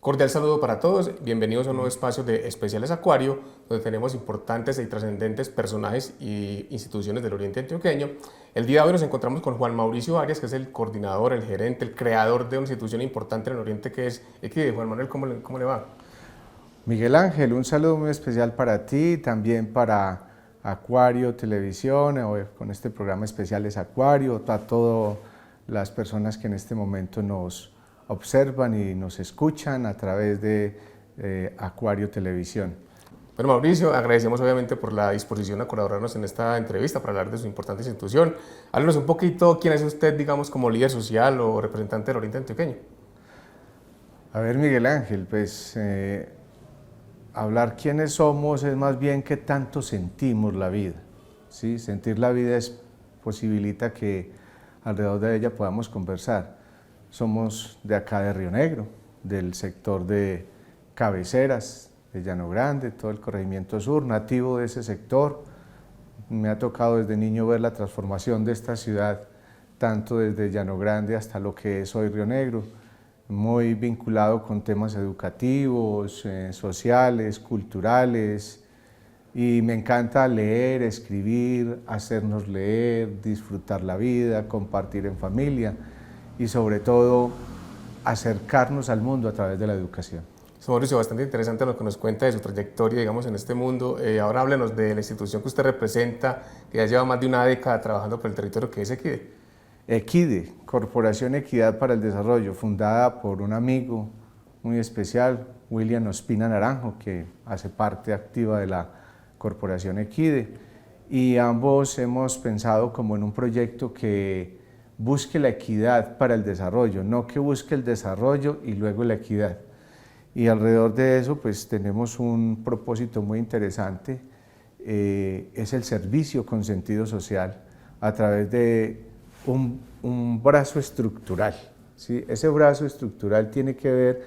Cordial saludo para todos, bienvenidos a un nuevo espacio de Especiales Acuario, donde tenemos importantes y trascendentes personajes y instituciones del Oriente Antioqueño. El día de hoy nos encontramos con Juan Mauricio Arias, que es el coordinador, el gerente, el creador de una institución importante en el Oriente que es Equide. Juan Manuel, ¿cómo le va? Miguel Ángel, un saludo muy especial para ti, también para Acuario Televisión, con este programa Especiales Acuario, a todas las personas que en este momento nos observan y nos escuchan a través de Acuario Televisión. Bueno, Mauricio, agradecemos obviamente por la disposición a colaborarnos en esta entrevista para hablar de su importante institución. Háblenos un poquito quién es usted, digamos, como líder social o representante del Oriente Antioqueño. A ver, Miguel Ángel, pues hablar quiénes somos es más bien qué tanto sentimos la vida. ¿Sí? Sentir la vida posibilita que alrededor de ella podamos conversar. Somos de acá de Río Negro, del sector de Cabeceras, de Llano Grande, todo el corregimiento sur, nativo de ese sector. Me ha tocado desde niño ver la transformación de esta ciudad, tanto desde Llano Grande hasta lo que es hoy Río Negro, muy vinculado con temas educativos, sociales, culturales, y me encanta leer, escribir, hacernos leer, disfrutar la vida, compartir en familia y sobre todo acercarnos al mundo a través de la educación. Mauricio, bastante interesante lo que nos cuenta de su trayectoria, digamos, en este mundo. Ahora háblenos de la institución que usted representa, que ya lleva más de una década trabajando por el territorio, que es Equide. Equide, Corporación Equidad para el Desarrollo, fundada por un amigo muy especial, William Ospina Naranjo, que hace parte activa de la Corporación Equide, y ambos hemos pensado como en un proyecto que busque la equidad para el desarrollo, no que busque el desarrollo y luego la equidad. Y alrededor de eso pues tenemos un propósito muy interesante, es el servicio con sentido social a través de un brazo estructural. ¿Sí? Ese brazo estructural tiene que ver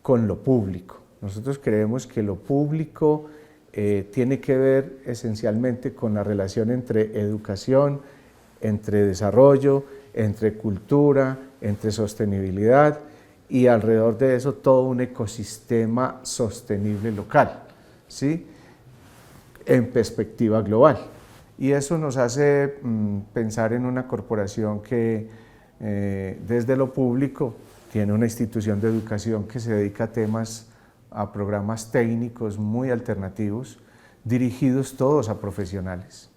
con lo público. Nosotros creemos que lo público tiene que ver esencialmente con la relación entre educación, entre desarrollo, entre cultura, entre sostenibilidad y alrededor de eso todo un ecosistema sostenible local, ¿sí? En perspectiva global. Y eso nos hace pensar en una corporación que desde lo público tiene una institución de educación que se dedica a programas técnicos muy alternativos, dirigidos todos a profesionales.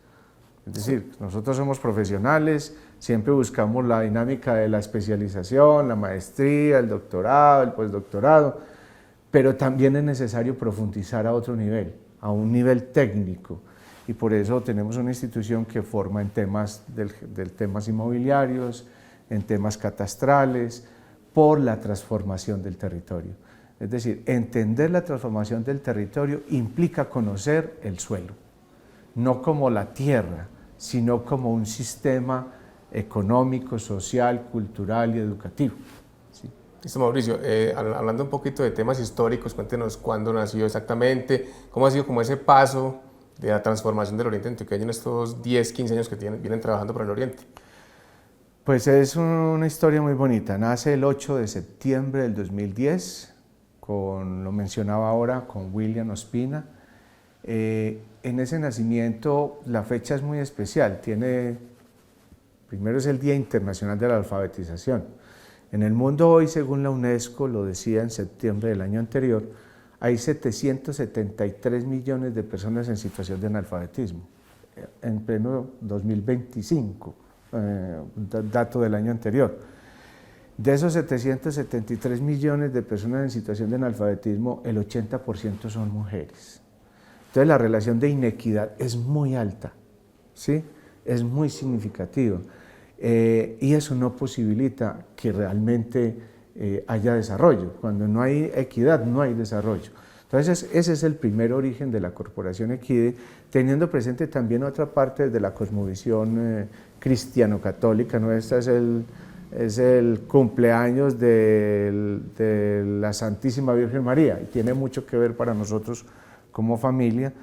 Es decir, nosotros somos profesionales, siempre buscamos la dinámica de la especialización, la maestría, el doctorado, el postdoctorado, pero también es necesario profundizar a otro nivel, a un nivel técnico, y por eso tenemos una institución que forma en temas temas inmobiliarios, en temas catastrales, por la transformación del territorio. Es decir, entender la transformación del territorio implica conocer el suelo, no como la tierra, sino como un sistema económico, social, cultural y educativo. ¿Sí? Listo, Mauricio, hablando un poquito de temas históricos, cuéntenos cuándo nació exactamente, cómo ha sido como ese paso de la transformación del Oriente Antioqueño en estos 10, 15 años que vienen trabajando por el Oriente. Pues es una historia muy bonita, nace el 8 de septiembre del 2010, lo mencionaba ahora, con William Ospina. En ese nacimiento la fecha es muy especial, primero es el Día Internacional de la Alfabetización. En el mundo hoy, según la UNESCO, lo decía en septiembre del año anterior, hay 773 millones de personas en situación de analfabetismo, en pleno 2025, dato del año anterior. De esos 773 millones de personas en situación de analfabetismo, el 80% son mujeres. Entonces la relación de inequidad es muy alta, ¿sí? Es muy significativa y eso no posibilita que realmente haya desarrollo. Cuando no hay equidad, no hay desarrollo. Entonces ese es el primer origen de la Corporación Equide, teniendo presente también otra parte de la cosmovisión cristiano-católica. Nuestra es el cumpleaños de la Santísima Virgen María y tiene mucho que ver para nosotros como familia,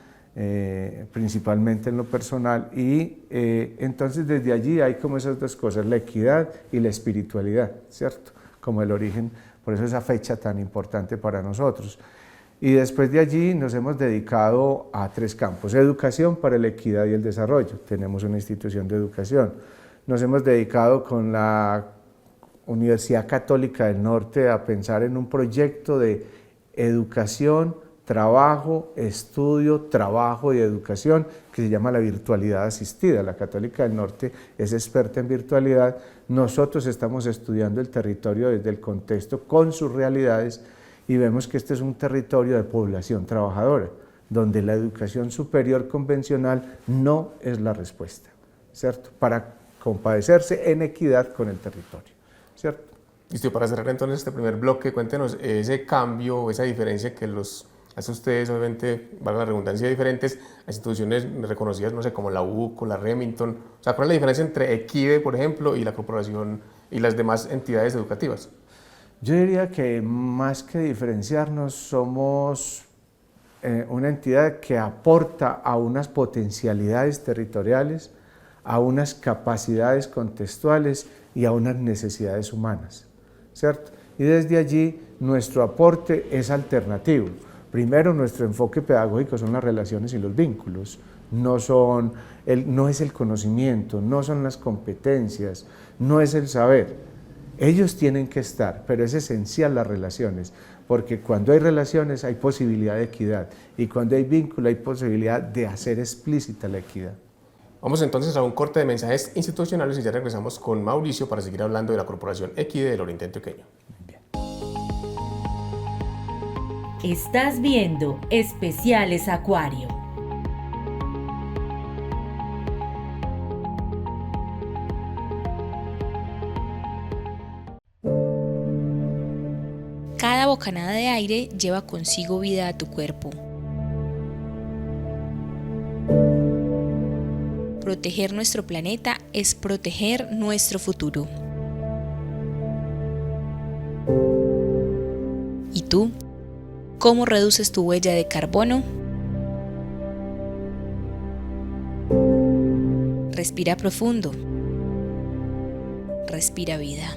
principalmente en lo personal, y entonces desde allí hay como esas dos cosas, la equidad y la espiritualidad, ¿cierto? Como el origen Por eso esa fecha tan importante para nosotros. Y después de allí nos hemos dedicado a 3 campos: educación para la equidad y el desarrollo. Tenemos una institución de educación. Nos hemos dedicado con la Universidad Católica del Norte a pensar en un proyecto de educación, trabajo, estudio, trabajo y educación que se llama la virtualidad asistida. La Católica del Norte es experta en virtualidad. Nosotros estamos estudiando el territorio desde el contexto con sus realidades y vemos que este es un territorio de población trabajadora, donde la educación superior convencional no es la respuesta, ¿cierto? Para compadecerse en equidad con el territorio, ¿cierto? Listo, para cerrar entonces este primer bloque, cuéntenos ese cambio, esa diferencia que los hace ustedes, obviamente, valga la redundancia, diferentes a instituciones reconocidas, no sé, como la UCO, la Remington. O sea, ¿cuál es la diferencia entre Equide, por ejemplo, y la corporación y las demás entidades educativas? Yo diría que más que diferenciarnos, somos una entidad que aporta a unas potencialidades territoriales, a unas capacidades contextuales y a unas necesidades humanas, ¿cierto? Y desde allí nuestro aporte es alternativo. Primero, nuestro enfoque pedagógico son las relaciones y los vínculos, no es el conocimiento, no son las competencias, no es el saber. Ellos tienen que estar, pero es esencial las relaciones, porque cuando hay relaciones hay posibilidad de equidad y cuando hay vínculo hay posibilidad de hacer explícita la equidad. Vamos entonces a un corte de mensajes institucionales y ya regresamos con Mauricio para seguir hablando de la Corporación Equide del Oriente Antioqueño. Estás viendo Especiales Acuario. Cada bocanada de aire lleva consigo vida a tu cuerpo. Proteger nuestro planeta es proteger nuestro futuro. ¿Y tú? ¿Cómo reduces tu huella de carbono? Respira profundo. Respira vida.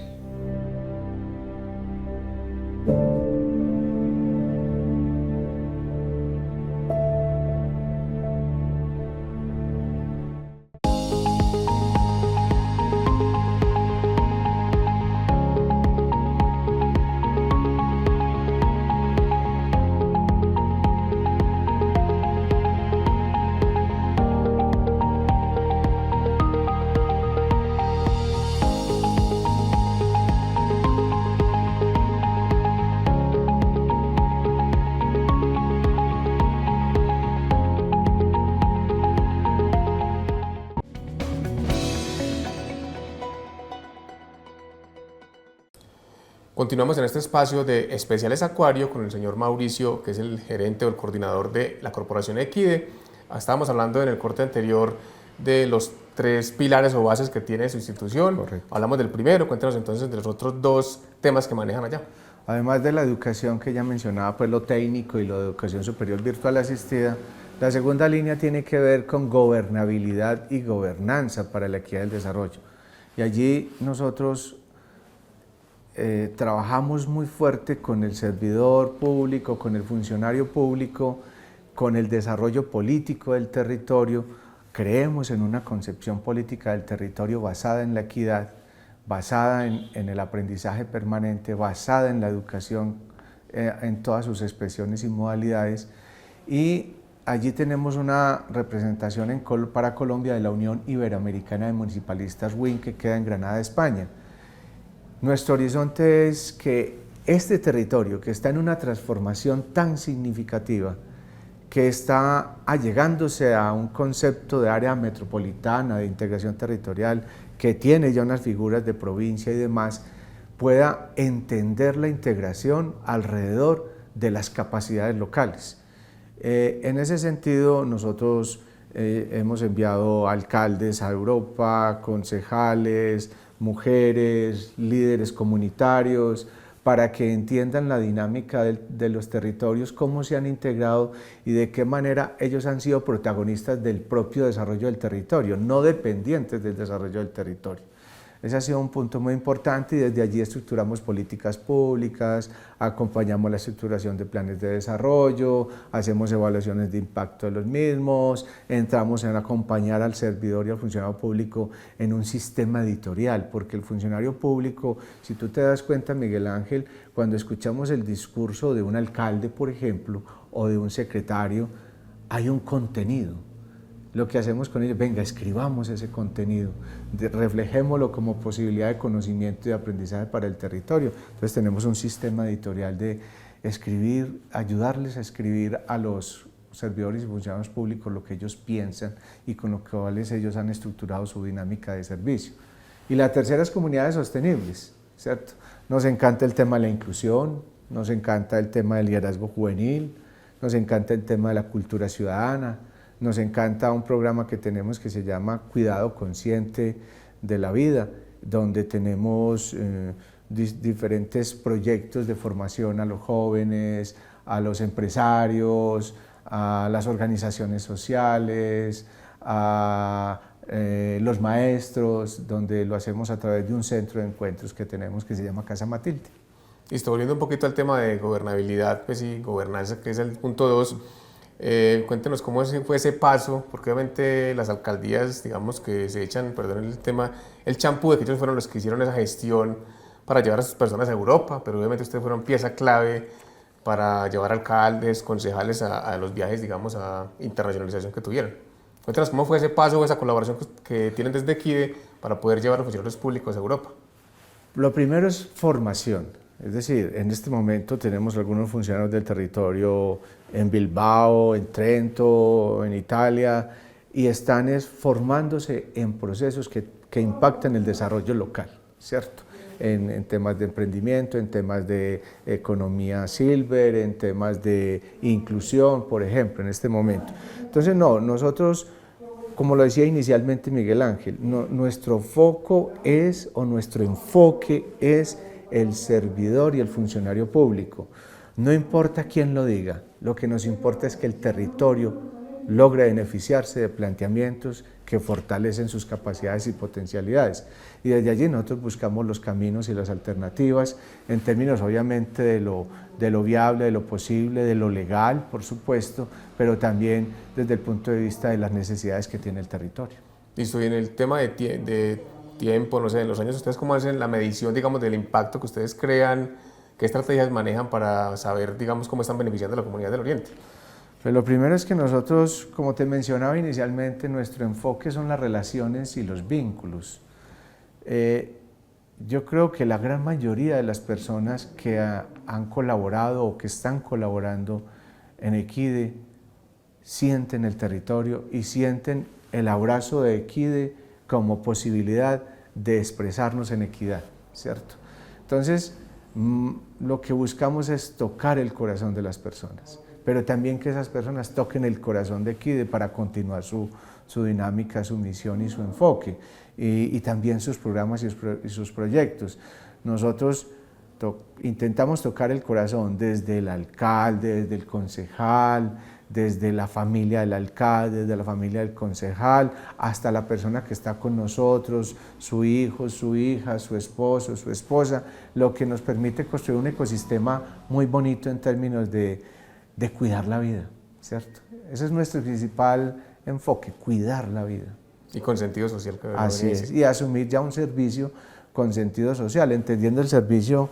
Continuamos en este espacio de Especiales Acuario con el señor Mauricio, que es el gerente o el coordinador de la Corporación Equide. Estábamos hablando en el corte anterior de los 3 pilares o bases que tiene su institución. Correcto. Hablamos del primero, cuéntanos entonces de los otros 2 temas que manejan allá. Además de la educación que ya mencionaba, pues lo técnico y lo de educación superior virtual asistida, la segunda línea tiene que ver con gobernabilidad y gobernanza para la equidad del desarrollo. Y allí nosotros trabajamos muy fuerte con el servidor público, con el funcionario público, con el desarrollo político del territorio. Creemos en una concepción política del territorio basada en la equidad, basada en el aprendizaje permanente, basada en la educación en todas sus expresiones y modalidades. Y allí tenemos una representación para Colombia de la Unión Iberoamericana de Municipalistas WIN, que queda en Granada, España. Nuestro horizonte es que este territorio, que está en una transformación tan significativa, que está allegándose a un concepto de área metropolitana, de integración territorial, que tiene ya unas figuras de provincia y demás, pueda entender la integración alrededor de las capacidades locales. En ese sentido, nosotros hemos enviado alcaldes a Europa, concejales, mujeres, líderes comunitarios, para que entiendan la dinámica de los territorios, cómo se han integrado y de qué manera ellos han sido protagonistas del propio desarrollo del territorio, no dependientes del desarrollo del territorio. Ese ha sido un punto muy importante y desde allí estructuramos políticas públicas, acompañamos la estructuración de planes de desarrollo, hacemos evaluaciones de impacto de los mismos, entramos en acompañar al servidor y al funcionario público en un sistema editorial, porque el funcionario público, si tú te das cuenta, Miguel Ángel, cuando escuchamos el discurso de un alcalde, por ejemplo, o de un secretario, hay un contenido. Lo que hacemos con ellos, venga, escribamos ese contenido, reflejémoslo como posibilidad de conocimiento y de aprendizaje para el territorio. Entonces tenemos un sistema editorial de escribir, ayudarles a escribir a los servidores y funcionarios públicos lo que ellos piensan y con lo cuales ellos han estructurado su dinámica de servicio. Y la tercera es comunidades sostenibles, ¿cierto? Nos encanta el tema de la inclusión, nos encanta el tema del liderazgo juvenil, nos encanta el tema de la cultura ciudadana, nos encanta un programa que tenemos que se llama Cuidado Consciente de la Vida, donde tenemos diferentes proyectos de formación a los jóvenes, a los empresarios, a las organizaciones sociales, a los maestros, donde lo hacemos a través de un centro de encuentros que tenemos que se llama Casa Matilde. Listo, volviendo un poquito al tema de gobernabilidad pues, y gobernanza, que es el punto 2. Cuéntenos cómo fue ese paso, porque obviamente las alcaldías, digamos que se echan, perdón el tema, el champú de que ellos fueron los que hicieron esa gestión para llevar a sus personas a Europa, pero obviamente ustedes fueron pieza clave para llevar alcaldes, concejales a los viajes, digamos, a internacionalización que tuvieron. Cuéntenos cómo fue ese paso o esa colaboración que tienen desde Equide para poder llevar a los funcionarios públicos a Europa. Lo primero es formación. Es decir, en este momento tenemos algunos funcionarios del territorio en Bilbao, en Trento, en Italia, y están formándose en procesos que impactan el desarrollo local, ¿cierto? En temas de emprendimiento, en temas de economía silver, en temas de inclusión, por ejemplo, en este momento. Entonces, no, nosotros, como lo decía inicialmente Miguel Ángel, nuestro foco es, o nuestro enfoque es el servidor y el funcionario público. No importa quién lo diga, lo que nos importa es que el territorio logre beneficiarse de planteamientos que fortalecen sus capacidades y potencialidades. Y desde allí nosotros buscamos los caminos y las alternativas en términos obviamente de lo viable, de lo posible, de lo legal, por supuesto, pero también desde el punto de vista de las necesidades que tiene el territorio. Listo, y en el tema de tiempo, no sé, en los años, ¿ustedes cómo hacen la medición, digamos, del impacto que ustedes crean? ¿Qué estrategias manejan para saber, digamos, cómo están beneficiando a la comunidad del Oriente? Pues lo primero es que nosotros, como te mencionaba inicialmente, nuestro enfoque son las relaciones y los vínculos. Yo creo que la gran mayoría de las personas que han colaborado o que están colaborando en Equide sienten el territorio y sienten el abrazo de Equide como posibilidad de expresarnos en equidad, ¿cierto? Entonces, lo que buscamos es tocar el corazón de las personas, pero también que esas personas toquen el corazón de Equide para continuar su dinámica, su misión y su enfoque, y también sus programas y sus proyectos. Nosotros intentamos tocar el corazón desde el alcalde, desde el concejal, desde la familia del alcalde, desde la familia del concejal, hasta la persona que está con nosotros, su hijo, su hija, su esposo, su esposa, lo que nos permite construir un ecosistema muy bonito en términos de cuidar la vida, ¿cierto? Ese es nuestro principal enfoque, cuidar la vida. Y con sentido social. Así es, y asumir ya un servicio con sentido social, entendiendo el servicio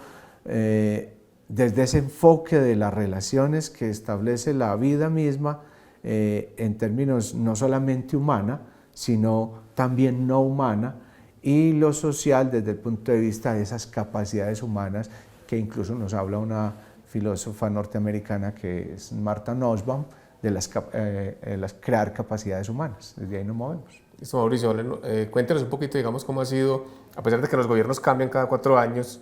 desde ese enfoque de las relaciones que establece la vida misma en términos no solamente humana, sino también no humana, y lo social desde el punto de vista de esas capacidades humanas que incluso nos habla una filósofa norteamericana que es Martha Nussbaum, de las crear capacidades humanas. Desde ahí nos movemos. Listo, Mauricio, cuéntenos un poquito, digamos, cómo ha sido, a pesar de que los gobiernos cambian cada 4 años,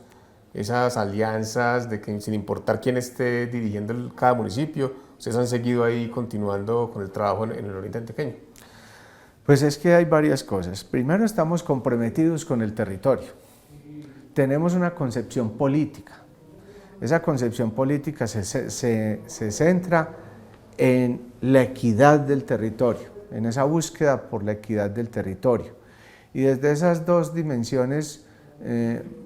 esas alianzas de que sin importar quién esté dirigiendo cada municipio, ustedes han seguido ahí continuando con el trabajo en el Oriente Antioqueño. Pues es que hay varias cosas. Primero, estamos comprometidos con el territorio. Tenemos una concepción política. Esa concepción política se centra en la equidad del territorio, en esa búsqueda por la equidad del territorio. Y desde esas dos dimensiones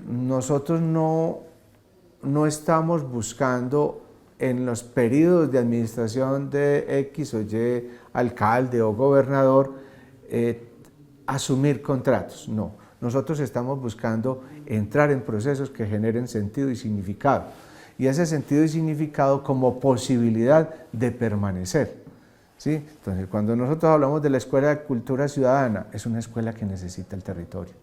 nosotros no estamos buscando en los periodos de administración de X o Y alcalde o gobernador asumir contratos, no. Nosotros estamos buscando entrar en procesos que generen sentido y significado, y ese sentido y significado como posibilidad de permanecer, ¿sí? Entonces, cuando nosotros hablamos de la Escuela de Cultura Ciudadana, es una escuela que necesita el territorio,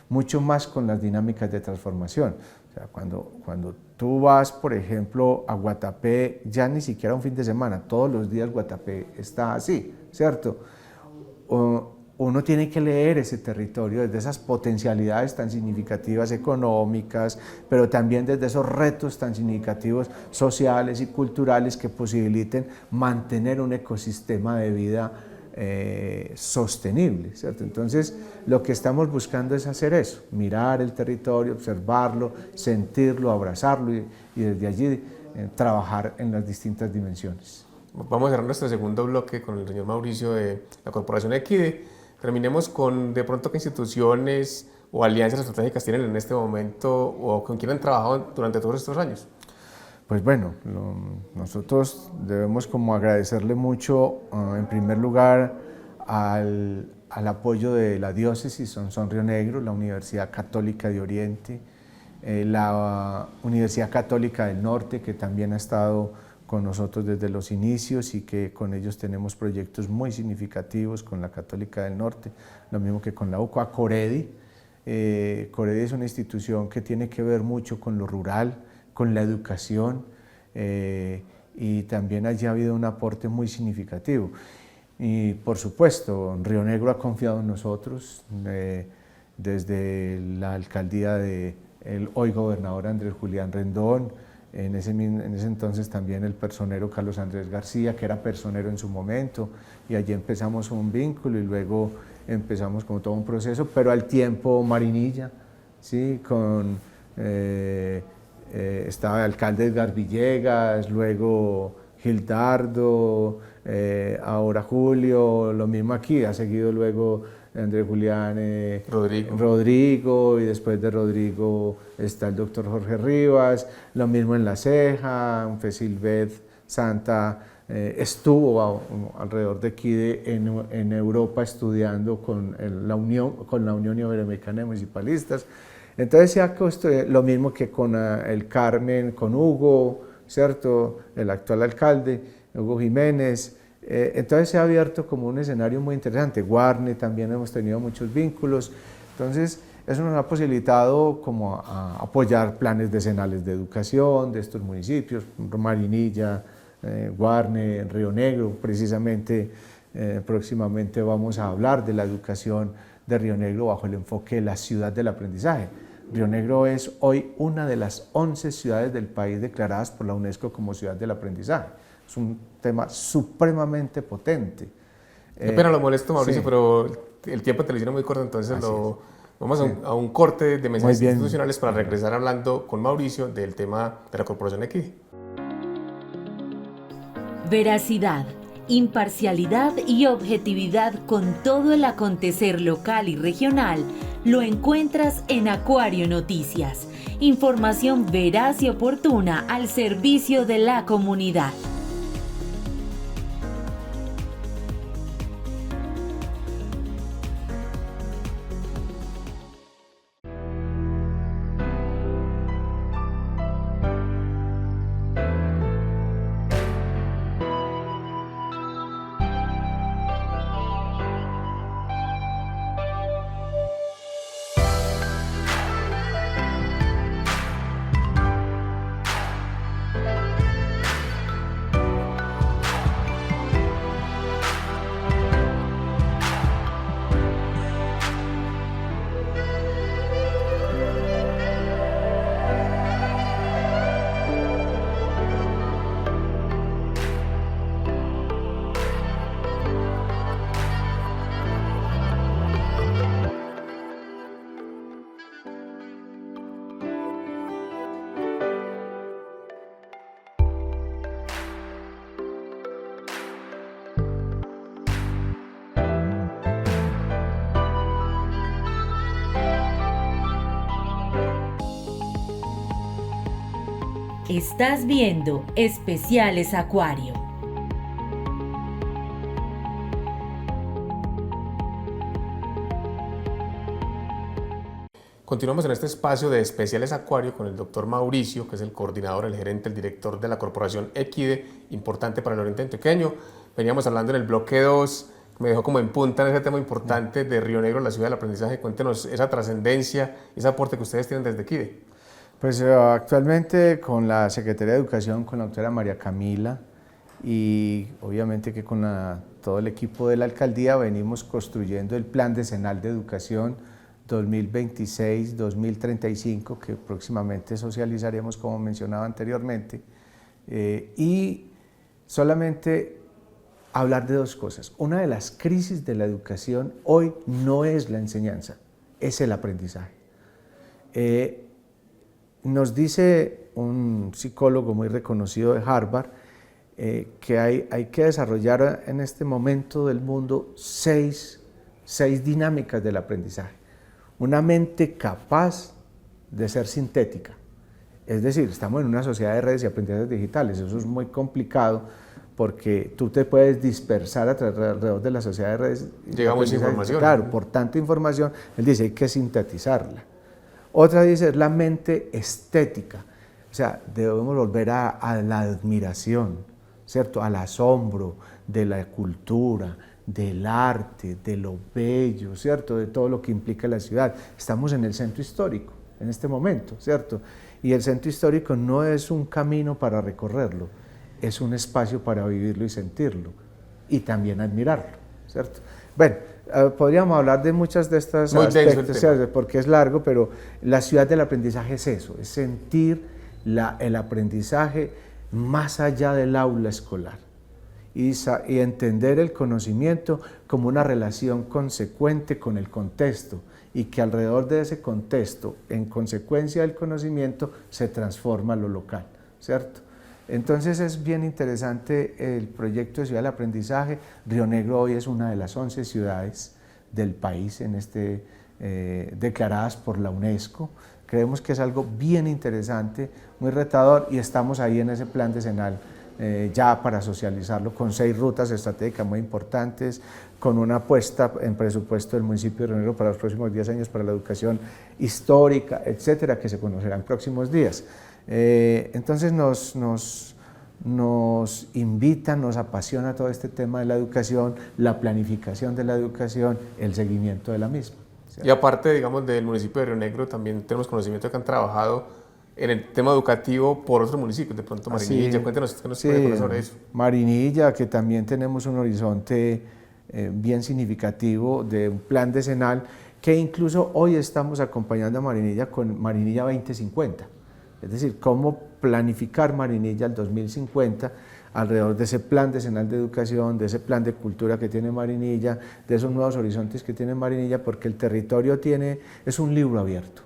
mucho más con las dinámicas de transformación. O sea, cuando tú vas, por ejemplo, a Guatapé, ya ni siquiera un fin de semana, todos los días Guatapé está así, ¿cierto? Uno tiene que leer ese territorio desde esas potencialidades tan significativas económicas, pero también desde esos retos tan significativos sociales y culturales que posibiliten mantener un ecosistema de vida sostenible, ¿cierto? Entonces, lo que estamos buscando es hacer eso, mirar el territorio, observarlo, sentirlo, abrazarlo y desde allí trabajar en las distintas dimensiones. Vamos a cerrar nuestro segundo bloque con el señor Mauricio de la Corporación Equide. Terminemos con de pronto qué instituciones o alianzas estratégicas tienen en este momento o con quién han trabajado durante todos estos años. Pues bueno, nosotros debemos como agradecerle mucho, en primer lugar, al apoyo de la diócesis Sonsón Río Negro, la Universidad Católica de Oriente, la Universidad Católica del Norte, que también ha estado con nosotros desde los inicios y que con ellos tenemos proyectos muy significativos con la Católica del Norte, lo mismo que con la UCA, Coredi. Coredi es una institución que tiene que ver mucho con lo rural, con la educación, y también allí ha habido un aporte muy significativo. Y por supuesto, Río Negro ha confiado en nosotros, desde la alcaldía del hoy gobernador Andrés Julián Rendón, en ese entonces también el personero Carlos Andrés García, que era personero en su momento, y allí empezamos un vínculo y luego empezamos como todo un proceso, pero al tiempo Marinilla, ¿sí? Estaba el alcalde Edgar Villegas, luego Gildardo, ahora Julio, lo mismo aquí, ha seguido luego Andrés Julián Rodrigo, y después de Rodrigo está el doctor Jorge Rivas, lo mismo en La Ceja, Fesilbeth Santa estuvo alrededor de aquí en Europa estudiando con la Unión Iberoamericana de Municipalistas. Entonces se ha lo mismo que con el Carmen, con Hugo, ¿cierto? El actual alcalde, Hugo Jiménez. Entonces se ha abierto como un escenario muy interesante. Guarne también hemos tenido muchos vínculos. Entonces eso nos ha posibilitado como a apoyar planes decenales de educación de estos municipios, Marinilla, Guarne, Río Negro. Precisamente próximamente vamos a hablar de la educación de Río Negro bajo el enfoque de la ciudad del aprendizaje. Río Negro es hoy una de las 11 ciudades del país declaradas por la UNESCO como ciudad del aprendizaje. Es un tema supremamente potente. Qué pena lo molesto, Mauricio, sí. Pero el tiempo de televisión es muy corto, entonces vamos a un corte de mensajes institucionales para regresar hablando con Mauricio del tema de la Corporación Equide. Veracidad, imparcialidad y objetividad con todo el acontecer local y regional lo encuentras en Acuario Noticias. Información veraz y oportuna al servicio de la comunidad. Estás viendo Especiales Acuario. Continuamos en este espacio de Especiales Acuario con el doctor Mauricio, que es el coordinador, el gerente, el director de la corporación Equide, importante para el Oriente Antioqueño. Veníamos hablando en el bloque 2, me dejó como en punta en ese tema importante de Río Negro, la ciudad del aprendizaje. Cuéntenos esa trascendencia, ese aporte que ustedes tienen desde Equide. Pues actualmente con la Secretaría de Educación, con la doctora María Camila y obviamente que con todo el equipo de la alcaldía venimos construyendo el Plan Decenal de Educación 2026-2035, que próximamente socializaremos como mencionaba anteriormente, y solamente hablar de dos cosas. Una de las crisis de la educación hoy no es la enseñanza, es el aprendizaje. Nos dice un psicólogo muy reconocido de Harvard que hay que desarrollar en este momento del mundo seis dinámicas del aprendizaje. Una mente capaz de ser sintética, es decir, estamos en una sociedad de redes y aprendizajes digitales, eso es muy complicado porque tú te puedes dispersar alrededor de la sociedad de redes. Llega mucha información. Claro, por tanta información, él dice hay que sintetizarla. Otra dice es la mente estética, o sea, debemos volver a la admiración, ¿cierto? Al asombro de la cultura, del arte, de lo bello, ¿cierto? De todo lo que implica la ciudad. Estamos en el centro histórico en este momento, ¿cierto? Y el centro histórico no es un camino para recorrerlo, es un espacio para vivirlo y sentirlo y también admirarlo, ¿cierto? Bueno, podríamos hablar de muchas de estas aspectos, ¿cierto? Porque es largo, pero la ciudad del aprendizaje es eso, es sentir el aprendizaje más allá del aula escolar. Y entender el conocimiento como una relación consecuente con el contexto y que alrededor de ese contexto, en consecuencia del conocimiento, se transforma lo local, ¿cierto? Entonces es bien interesante el proyecto de Ciudad del Aprendizaje. Río Negro hoy es una de las 11 ciudades del país declaradas por la UNESCO. Creemos que es algo bien interesante, muy retador y estamos ahí en ese plan decenal ya para socializarlo con 6 rutas estratégicas muy importantes, con una apuesta en presupuesto del municipio de Río Negro para los próximos 10 años para la educación histórica, etcétera, que se conocerán en próximos días. Entonces nos invita, nos apasiona todo este tema de la educación, la planificación de la educación, el seguimiento de la misma, ¿cierto? Y aparte, digamos, del municipio de Río Negro, también tenemos conocimiento de que han trabajado en el tema educativo por otros municipios, de pronto Marinilla, cuéntenos qué nos puede contar sobre eso. Marinilla, que también tenemos un horizonte bien significativo de un plan decenal, que incluso hoy estamos acompañando a Marinilla con Marinilla 2050, es decir, cómo planificar Marinilla al 2050 alrededor de ese plan decenal de educación, de ese plan de cultura que tiene Marinilla, de esos nuevos horizontes que tiene Marinilla, porque el territorio es un libro abierto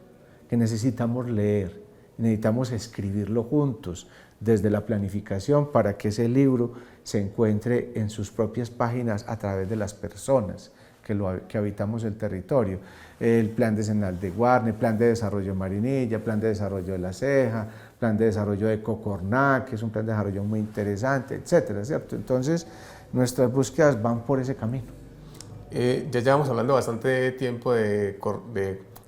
que necesitamos leer. Necesitamos escribirlo juntos desde la planificación para que ese libro se encuentre en sus propias páginas a través de las personas que habitamos el territorio. El plan decenal de Guarne, plan de desarrollo de Marinilla, plan de desarrollo de La Ceja, plan de desarrollo de Cocorná, que es un plan de desarrollo muy interesante, etcétera, ¿cierto? Entonces, nuestras búsquedas van por ese camino. Ya llevamos hablando bastante tiempo de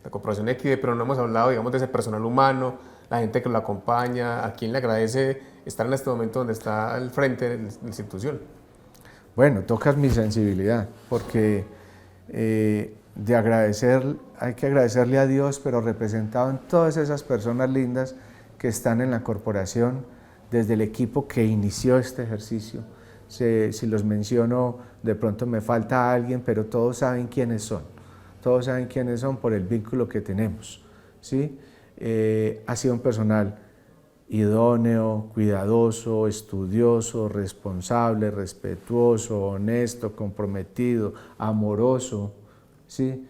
la corporación Equide, pero no hemos hablado, digamos, de ese personal humano, la gente que lo acompaña, a quien le agradece estar en este momento donde está al frente de la institución. Bueno, tocas mi sensibilidad, porque hay que agradecerle a Dios, pero representado en todas esas personas lindas que están en la corporación, desde el equipo que inició este ejercicio. Si los menciono, de pronto me falta alguien, pero todos saben quiénes son. Todos saben quiénes son por el vínculo que tenemos, ¿sí? Ha sido un personal idóneo, cuidadoso, estudioso, responsable, respetuoso, honesto, comprometido, amoroso, ¿sí?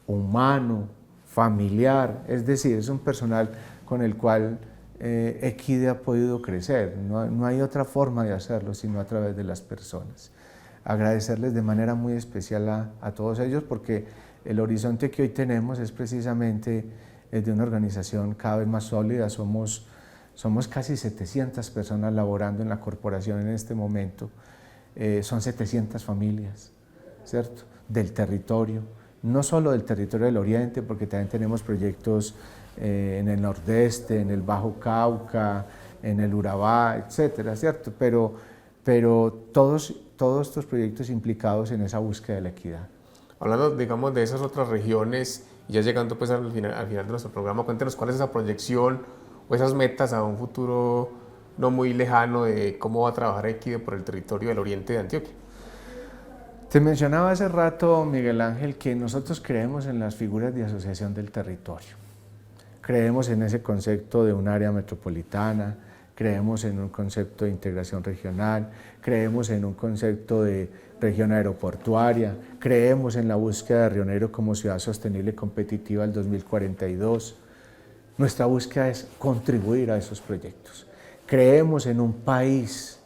Humano, familiar, es decir, es un personal con el cual Equide ha podido crecer. No hay otra forma de hacerlo sino a través de las personas. Agradecerles de manera muy especial a todos ellos, porque el horizonte que hoy tenemos es precisamente de una organización cada vez más sólida. Somos Somos casi 700 personas laborando en la corporación en este momento. Son 700 familias, ¿cierto? Del territorio, no solo del territorio del Oriente, porque también tenemos proyectos en el Nordeste, en el Bajo Cauca, en el Urabá, etcétera, ¿cierto? Pero todos estos proyectos implicados en esa búsqueda de la equidad. Hablando, digamos, de esas otras regiones, y ya llegando pues al final de nuestro programa, cuéntenos cuál es esa proyección o esas metas a un futuro no muy lejano de cómo va a trabajar Equide por el territorio del oriente de Antioquia. Te mencionaba hace rato, Miguel Ángel, que nosotros creemos en las figuras de asociación del territorio. Creemos en ese concepto de un área metropolitana, creemos en un concepto de integración regional, creemos en un concepto de región aeroportuaria, creemos en la búsqueda de Río Negro como ciudad sostenible y competitiva al 2042. Nuestra búsqueda es contribuir a esos proyectos. Creemos en un país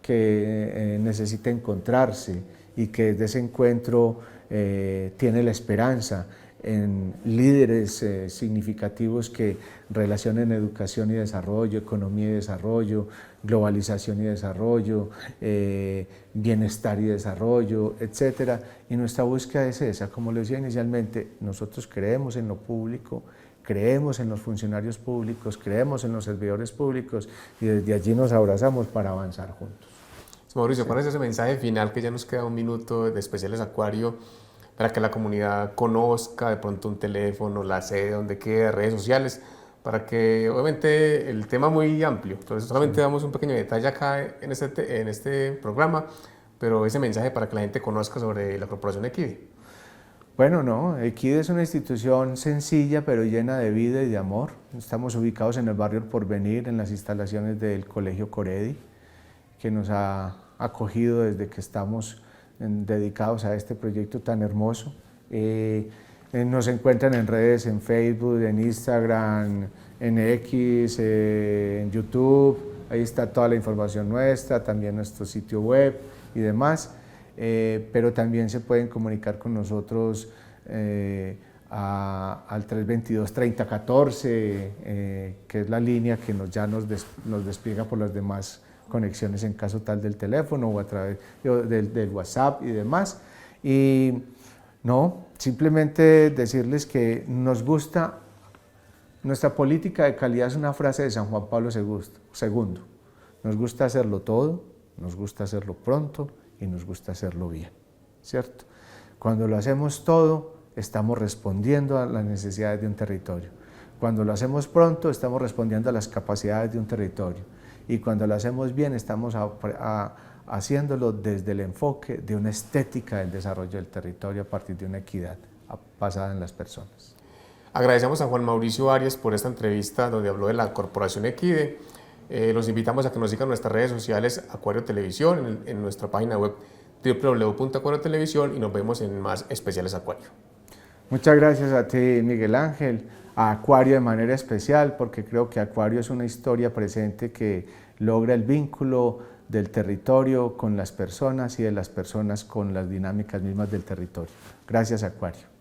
que necesita encontrarse y que desde ese encuentro tiene la esperanza en líderes significativos que relacionen educación y desarrollo, economía y desarrollo, globalización y desarrollo, bienestar y desarrollo, etc. Y nuestra búsqueda es esa. Como les decía inicialmente, nosotros creemos en lo público, creemos en los funcionarios públicos, creemos en los servidores públicos y desde allí nos abrazamos para avanzar juntos. Mauricio, ¿cuál es ese mensaje final, que ya nos queda un minuto, de Especiales Acuario, para que la comunidad conozca de pronto un teléfono, la sede, donde quede, redes sociales, para que obviamente el tema es muy amplio, entonces solamente damos un pequeño detalle acá en este programa, pero ese mensaje para que la gente conozca sobre la Corporación Equide? Bueno, no, Equide es una institución sencilla pero llena de vida y de amor. Estamos ubicados en el barrio El Porvenir, en las instalaciones del Colegio Coredi, que nos ha acogido desde que estamos dedicados a este proyecto tan hermoso. Nos encuentran en redes, en Facebook, en Instagram, en X, en YouTube, ahí está toda la información nuestra, también nuestro sitio web y demás, pero también se pueden comunicar con nosotros al 322-3014, que es la línea que nos despliega por las demás conexiones en caso tal del teléfono o a través del WhatsApp y demás. Y no, simplemente decirles que nos gusta, nuestra política de calidad es una frase de San Juan Pablo II. Nos gusta hacerlo todo, nos gusta hacerlo pronto y nos gusta hacerlo bien, ¿cierto? Cuando lo hacemos todo, estamos respondiendo a las necesidades de un territorio. Cuando lo hacemos pronto, estamos respondiendo a las capacidades de un territorio. Y cuando lo hacemos bien, estamos haciéndolo desde el enfoque de una estética del desarrollo del territorio a partir de una equidad basada en las personas. Agradecemos a Juan Mauricio Arias por esta entrevista donde habló de la Corporación Equide. Los invitamos a que nos sigan en nuestras redes sociales Acuario Televisión, en nuestra página web www.acuariotelevisión, y nos vemos en más Especiales Acuario. Muchas gracias a ti, Miguel Ángel, a Acuario de manera especial, porque creo que Acuario es una historia presente que logra el vínculo del territorio con las personas y de las personas con las dinámicas mismas del territorio. Gracias, Acuario.